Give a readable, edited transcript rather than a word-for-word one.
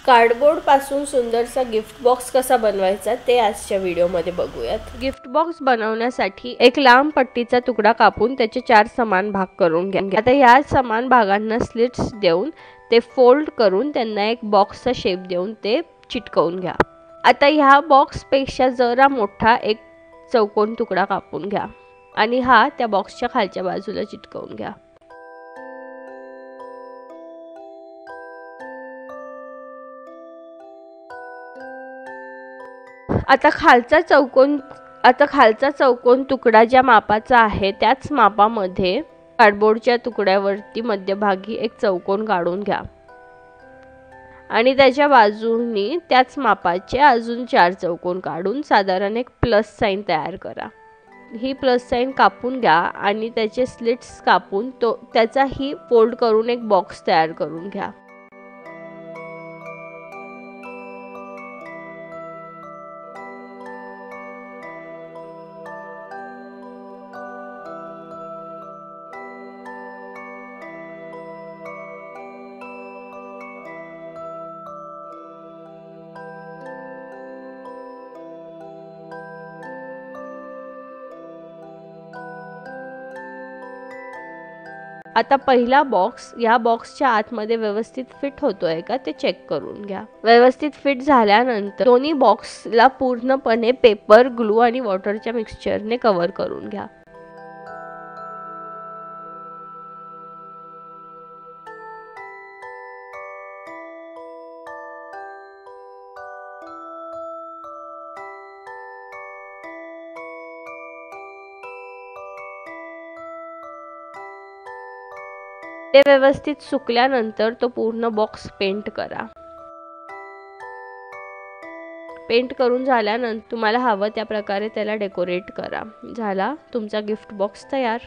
Cardboard पासून सुंदरसा gift box कसा बनवायचा ते आजच्या व्हिडिओमध्ये बघूयात। गिफ्ट बॉक्स बनवण्यासाठी एक लांब पट्टीचा तुकडा कापून त्याचे 4 समान भाग करून घ्या। आता या समान भागांना स्लिट्स देऊन ते फोल्ड करून त्यांना एक बॉक्सचा शेप देऊन ते चिटकवून घ्या। आता ह्या बॉक्स पेक्षा जरा मोठा एक चौकोन तुकडा कापून घ्या आणि हा त्या बॉक्सच्या खालच्या बाजूला चिटकवून घ्या। आता खालचा चौकोन तुकडा ज्या मापाचा आहे त्याच मापामध्ये कार्डबोर्डच्या तुकड्यावरती मध्यभागी एक चौकोन काढून घ्या आणि त्याच्या बाजूंनी त्याच मापाचे अजून 4 चौकोन काढून साधारण एक प्लस साइन तयार करा। ही प्लस साइन कापून घ्या आणि त्याचे स्लिट्स कापून त्याचाही फोल्ड करून एक बॉक्स तयार करून घ्या। आता पहिला बॉक्स या बॉक्सच्या आतमध्ये व्यवस्थित फिट होतोय का ते चेक करून घ्या। व्यवस्थित फिट झाल्यानंतर दोन्ही बॉक्सला पूर्णपणे पेपर, ग्लू आणि वॉटरच्या मिक्सचरने कव्हर करून घ्या। ते व्यवस्थित सुकल्यानंतर तो पूर्ण बॉक्स पेंट करा। पेंट करून झाल्यानंतर तुम्हाला हवं त्या प्रकारे त्याला डेकोरेट करा। झाला तुमचा गिफ्ट बॉक्स तयार।